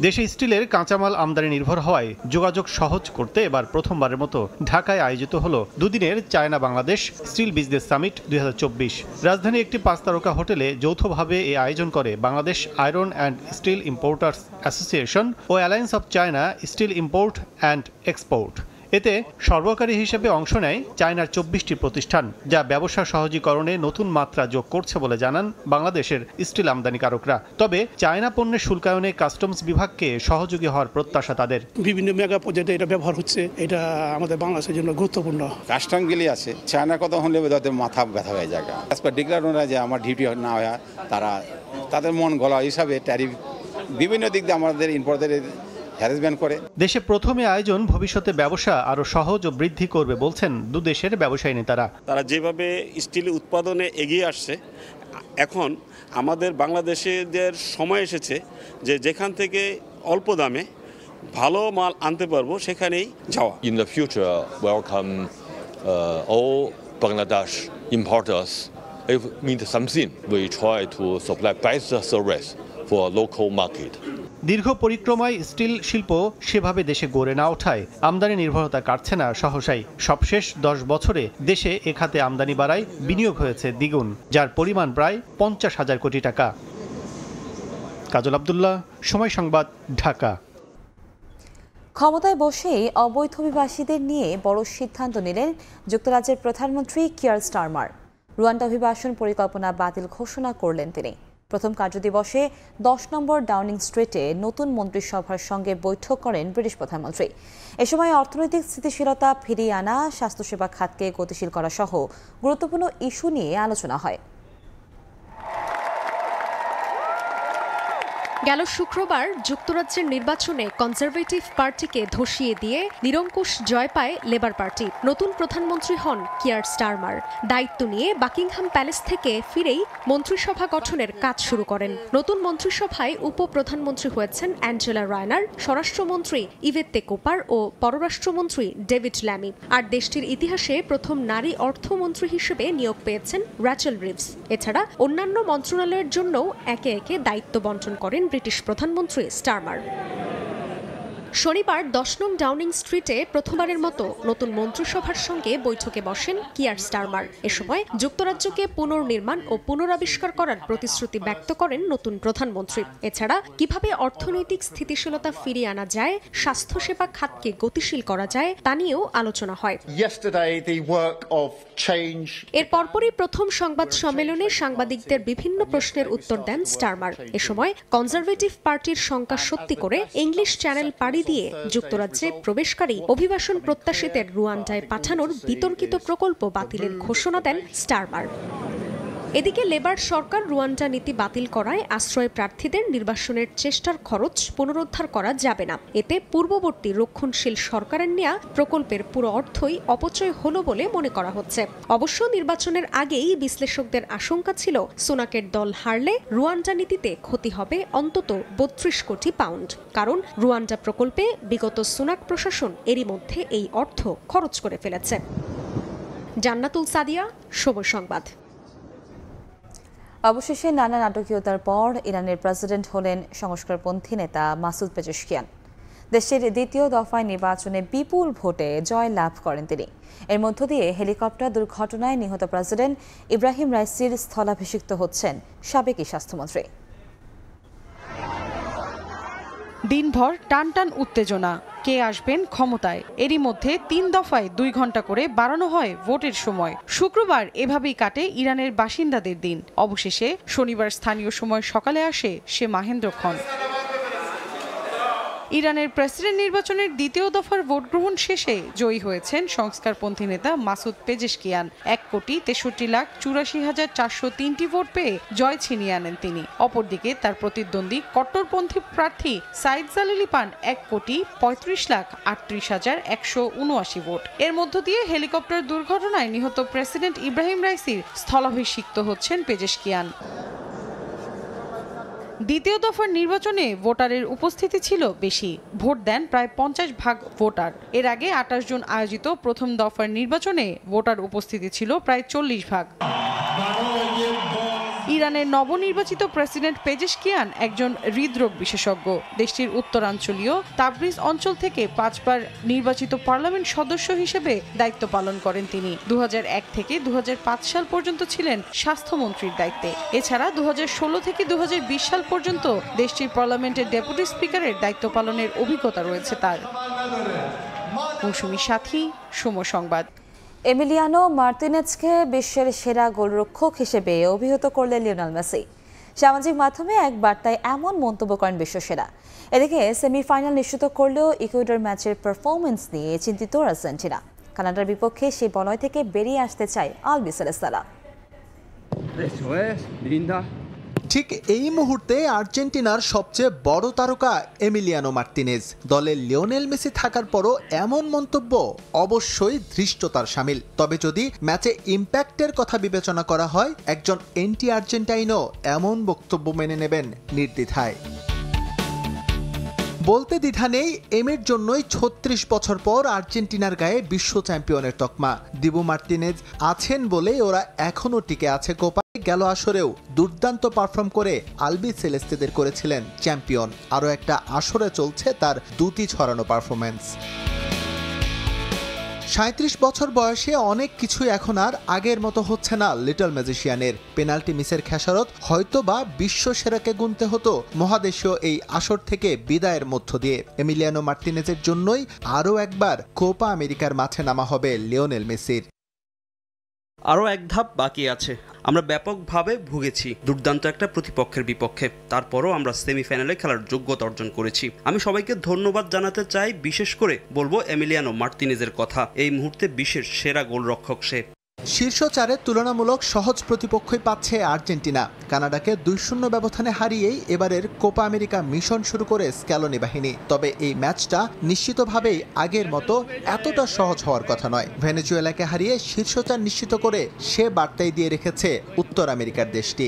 দেশে স্টিলের কাঁচামাল আমদানি নির্ভর হওয়ায় যোগাযোগ সহজ করতে এবার প্রথমবারের মতো ঢাকায় আয়োজিত হলো দুদিনের China Bangladesh steel business summit 2024। রাজধানীর একটি 5 তারকা হোটেলে যৌথভাবে এই আয়োজন করে Bangladesh iron and steel importers association ও alliance of China steel import and export. এতে সর্বকারী হিসেবে অংশ নেয় চায়নার 24টি প্রতিষ্ঠান, যা ব্যবসা সহজীকরণে নতুন মাত্রা যোগ করছে বলে জানান বাংলাদেশের স্টিল আমদানিকারকরা। তবে চায়না পণ্যের শুল্কায়নে কাস্টমস বিভাগকে সহযোগী হওয়ার প্রত্যাশা তাদের।
বিভিন্ন মেগা প্রজেক্টে এটা ব্যবহার হচ্ছে, এটা আমাদের বাংলাদেশের জন্য গুরুত্বপূর্ণ।
কাস্টম গেলে আছে চায়না কথা হলে তাদের মাথা ব্যথা হয়ে যায়। ডিক্লার অনুযায়ী যে আমার ডিউটি না হয়, তাদের মন গলা হিসাবে ট্যারিফ বিভিন্ন দিক দিয়ে আমাদের ইম্পোর্টারদের হ্যারাসমেন্ট করে।
দেশে প্রথমে আয়োজন ভবিষ্যতে ব্যবসা আরো সহজ ও বৃদ্ধি করবে বলছেন দুদেশের ব্যবসায়ী নেতারা।
তারা যেভাবে স্টিল উৎপাদনে এগিয়ে আসছে, এখন আমাদের বাংলাদেশিদের সময় এসেছে যে যেখান থেকে অল্প দামে ভালো মাল আনতে পারবো সেখানেই যাওয়া।
In the future, welcome all Bangladesh importers. If need something, we try to supply best service for local market.
দীর্ঘ পরিক্রমায় স্টিল শিল্প সেভাবে দেশে গড়ে না ওঠায় আমদানি নির্ভরতা কাটছে না সহসাই। সবশেষ 10 বছরে দেশে এ খাতে আমদানি বাড়ায় বিনিয়োগ হয়েছে দ্বিগুণ, যার পরিমাণ প্রায় 50,000 কোটি টাকা। কাজল আব্দুল্লাহ, সময় সংবাদ, ঢাকা।
ক্ষমতায় বসেই অবৈধ অভিবাসীদের নিয়ে বড় সিদ্ধান্ত নিলেন যুক্তরাজ্যের প্রধানমন্ত্রী কিয়ার স্টারমার। রুয়ান্ডা অভিবাসন পরিকল্পনা বাতিল ঘোষণা করলেন তিনি। প্রথম কার্যদিবসে 10 নম্বর ডাউনিং স্ট্রিটে নতুন মন্ত্রিসভার সঙ্গে বৈঠক করেন ব্রিটিশ প্রধানমন্ত্রী। এ সময় অর্থনৈতিক স্থিতিশীলতা ফিরিয়ে আনা, স্বাস্থ্যসেবা খাতকে গতিশীল করা সহ গুরুত্বপূর্ণ ইস্যু নিয়ে আলোচনা হয়।
গেল শুক্রবার যুক্তরাজ্যের নির্বাচনে কনজারভেটিভ পার্টিকে ধসিয়ে দিয়ে নিরঙ্কুশ জয় পায় লেবার পার্টি। নতুন প্রধানমন্ত্রী হন কিয়ার স্টারমার। দায়িত্ব নিয়ে বাকিংহাম প্যালেস থেকে ফিরেই মন্ত্রিসভা গঠনের কাজ শুরু করেন। নতুন মন্ত্রিসভায় উপপ্রধানমন্ত্রী হয়েছেন অ্যাঞ্জেলা রায়নার, স্বরাষ্ট্রমন্ত্রী ইভেতে কোপার ও পররাষ্ট্রমন্ত্রী ডেভিড ল্যামি। আর দেশটির ইতিহাসে প্রথম নারী অর্থমন্ত্রী হিসেবে নিয়োগ পেয়েছেন র্যাচেল রিভস। এছাড়া অন্যান্য মন্ত্রণালয়ের জন্যও একে একে দায়িত্ব বন্টন করেন ব্রিটিশ প্রধানমন্ত্রী স্টারমার। শনিবার 10 নং ডাউনিং স্ট্রিটে প্রথমবারের মতো নতুন মন্ত্রিসভার সঙ্গে বৈঠকে বসেন কিয়ার স্টারমার। এ সময় যুক্তরাজ্যকে পুনর্নির্মাণ ও পুনরাবিষ্কার করার প্রতিশ্রুতি ব্যক্ত করেন নতুন প্রধানমন্ত্রী। এছাড়া কিভাবে অর্থনৈতিক স্থিতিশীলতা ফিরিয়ে আনা যায়, স্বাস্থ্যসেবা খাতকে গতিশীল করা যায় তা নিয়েও আলোচনা হয়। এর পরপরই প্রথম সংবাদ সম্মেলনে সাংবাদিকদের বিভিন্ন প্রশ্নের উত্তর দেন স্টারমার। এ সময় কনজারভেটিভ পার্টির শঙ্কা সত্যি করে ইংলিশ চ্যানেল পাড়ি দিয়ে যুক্তরাজ্যে প্রবেশকারী অভিবাসন প্রত্যাশীদের রুয়ান্ডায় পাঠানোর বিতর্কিত প্রকল্প বাতিলের ঘোষণা দেন স্টারমার। এদিকে লেবার সরকার রুয়ান্ডা নীতি বাতিল করায় আশ্রয় প্রার্থীদের নির্বাসনের চেষ্টার খরচ পুনরুদ্ধার করা যাবে না। এতে পূর্ববর্তী রক্ষণশীল সরকারের নেয়া প্রকল্পের পুরো অর্থই অপচয় হলো বলে মনে করা হচ্ছে। অবশ্য নির্বাচনের আগেই বিশ্লেষকদের আশঙ্কা ছিল সুনাকের দল হারলে রুয়ান্ডা নীতিতে ক্ষতি হবে অন্তত 32 কোটি পাউন্ড। কারণ রুয়ান্ডা প্রকল্পে বিগত সুনাক প্রশাসন এরই মধ্যে এই অর্থ খরচ করে ফেলেছে। জান্নাতুল সাদিয়া, সময় সংবাদ।
অবশেষে নানা নাটকীয়তার পর ইরানের প্রেসিডেন্ট হলেন সংস্কারপন্থী নেতা মাসুদ পেজেশকিয়ান। দেশের দ্বিতীয় দফায় নির্বাচনে বিপুল ভোটে জয় লাভ করেন তিনি। এর মধ্য দিয়ে হেলিকপ্টার দুর্ঘটনায় নিহত প্রেসিডেন্ট ইব্রাহিম রাইসির স্থলাভিষিক্ত হচ্ছেন সাবেক স্বাস্থ্যমন্ত্রী।
দিনভর টানটান উত্তেজনা, কে আসবেন ক্ষমতায়। এরই মধ্যে 3 দফায় 2 ঘন্টা করে বাড়ানো হয় ভোটের সময়। শুক্রবার এভাবেই কাটে ইরানের বাসিন্দাদের দিন। অবশেষে শনিবার স্থানীয় সময় সকালে আসে সে মাহেন্দ্রক্ষণ। ইরানের প্রেসিডেন্ট নির্বাচনের দ্বিতীয় দফার ভোট গ্রহণ শেষে জয়ী হয়েছেন সংস্কারপন্থী নেতা মাসুদ পেজেশকিয়ান। 1,63,84,403টি ভোট পেয়ে জয় ছিনিয়ে আনেন তিনি। অপরদিকে তার প্রতিদ্বন্দ্বী কট্টরপন্থী প্রার্থী সাইদ জালিলি পান 1,35,38,179 ভোট। এর মধ্য দিয়ে হেলিকপ্টার দুর্ঘটনায় নিহত প্রেসিডেন্ট ইব্রাহিম রাইসির স্থলাভিষিক্ত হচ্ছেন পেজেশকিয়ান। দ্বিতীয় দফার নির্বাচনে ভোটারের উপস্থিতি ছিল বেশি। ভোট দেন প্রায় 50% ভোটার। এর আগে 28 জুন আয়োজিত প্রথম দফার নির্বাচনে ভোটার উপস্থিতি ছিল প্রায় 40%। ইরানের নবনির্বাচিত প্রেসিডেন্ট পেজেশকিয়ান একজন হৃদরোগ বিশেষজ্ঞ। দেশটির উত্তরাঞ্চলীয় তাবরিজ অঞ্চল থেকে 5 বার নির্বাচিত পার্লামেন্ট সদস্য হিসেবে দায়িত্ব পালন করেন তিনি। 2001 থেকে 2005 সাল পর্যন্ত ছিলেন স্বাস্থ্যমন্ত্রীর দায়িত্বে। এছাড়া 2016 থেকে 2020 সাল পর্যন্ত দেশটির পার্লামেন্টের ডেপুটি স্পিকারের দায়িত্ব পালনের অভিজ্ঞতা রয়েছে তার। মৌসুমী সাথী, সময় সংবাদ।
এমিলিয়ানো মার্তিনেজকে বিশ্বের সেরা গোলরক্ষক হিসেবে অভিহিত করলেন লিওনেল মেসি। সামাজিক মাধ্যমে এক বার্তায় এমন মন্তব্য করেন বিশ্বসেরা। এদিকে সেমিফাইনাল নিশ্চিত করলেও ইকুয়েডর ম্যাচের পারফরমেন্স নিয়ে চিন্তিত আর্জেন্টিনা। কানাডার বিপক্ষে সেই বলয় থেকে বেরিয়ে আসতে চায় আলবিসেলেস্তারা।
ঠিক এই মুহূর্তে আর্জেন্টিনার সবচেয়ে বড় তারকা এমিলিয়ানো মার্তিনেজ। দলে লিওনেল মেসি থাকার পরও এমন মন্তব্য অবশ্যই ধৃষ্টতার শামিল। তবে যদি ম্যাচে ইম্প্যাক্টের কথা বিবেচনা করা হয়, একজন এন্টি আর্জেন্টাইনও এমন বক্তব্য মেনে নেবেন নির্দ্বিধায়। বলতে দ্বিধা নেই, এমের জন্যই 36 বছর পর আর্জেন্টিনার গায়ে বিশ্ব চ্যাম্পিয়নের তকমা। দিবু মার্তিনেজ আছেন বলে ওরা এখনও টিকে আছে কোপা। গেল আসরেও দুর্দান্ত পারফর্ম করে আলবি সেলেস্তেদের করেছিলেন চ্যাম্পিয়ন। আরও একটা আসরে চলছে তার দুটি ছড়ানো পারফরমেন্স। 37 বছর বয়সে অনেক কিছুই এখন আর আগের মতো হচ্ছে না লিটল ম্যাজিশিয়ানের। পেনাল্টি মিসের খেসারত হয়তো বা বিশ্ব সেরাকে গুনতে হতো মহাদেশীয় এই আসর থেকে বিদায়ের মধ্য দিয়ে। এমিলিয়ানো মার্তিনেজের জন্যই আরও একবার কোপা আমেরিকার মাঠে নামা হবে লিওনেল মেসির।
আরও এক ধাপ বাকি আছে। আমরা ব্যাপকভাবে ভুগেছি দুর্দান্ত একটা প্রতিপক্ষের বিপক্ষে। তারপরও আমরা সেমিফাইনালে খেলার যোগ্যতা অর্জন করেছি। আমি সবাইকে ধন্যবাদ জানাতে চাই, বিশেষ করে বলবো এমিলিয়ানো মার্তিনেজের কথা। এই মুহূর্তে বিশ্বের সেরা গোলরক্ষক সে।
শীর্ষ 4-এ তুলনামূলক সহজ প্রতিপক্ষই পাচ্ছে আর্জেন্টিনা। কানাডাকে 2-0 ব্যবধানে হারিয়েই এবারের কোপা আমেরিকা মিশন শুরু করে স্ক্যালোনি বাহিনী। তবে এই ম্যাচটা নিশ্চিতভাবেই আগের মতো এতটা সহজ হওয়ার কথা নয়। ভেনেজুয়েলাকে হারিয়ে শীর্ষ 4 নিশ্চিত করে সে বার্তাই দিয়ে রেখেছে উত্তর আমেরিকার দেশটি।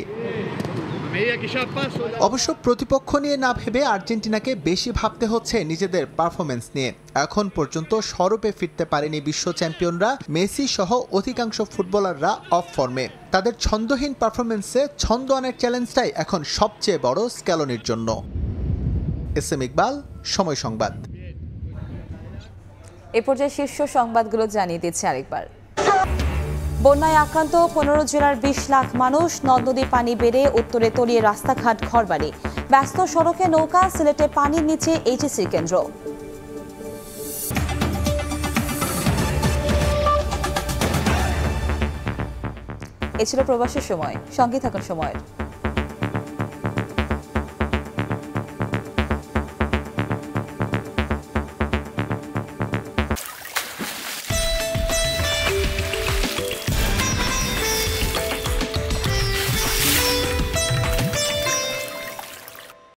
অবশ্য প্রতিপক্ষ নিয়ে না ভেবে আর্জেন্টিনাকে বেশি ভাবতে হচ্ছে নিজেদের পারফরমেন্স নিয়ে। এখন পর্যন্ত স্বরূপে ফিরতে পারেনি বিশ্ব চ্যাম্পিয়নরা। মেসি সহ অধিকাংশ ফুটবলাররা অফ ফর্মে। তাদের ছন্দহীন পারফরমেন্সে ছন্দ আনার চ্যালেঞ্জটাই এখন সবচেয়ে বড় স্ক্যালোনির জন্য। SM ইকবাল, সময় সংবাদ।
এ পর্যায়ে শীর্ষ সংবাদগুলো জানিয়ে দিচ্ছে আরেকবার। বন্যায় আক্রান্ত 15 জেলার 20 লাখ মানুষ। নদ নদীর পানি বেড়ে উত্তরে তলিয়ে রাস্তাঘাট, ঘরবাড়ি। ব্যস্ত সড়কে নৌকা, সিলেটে পানির নিচে HEC কেন্দ্র। এ ছিল প্রবাসের সময়। সঙ্গে থাকুন সময়ের।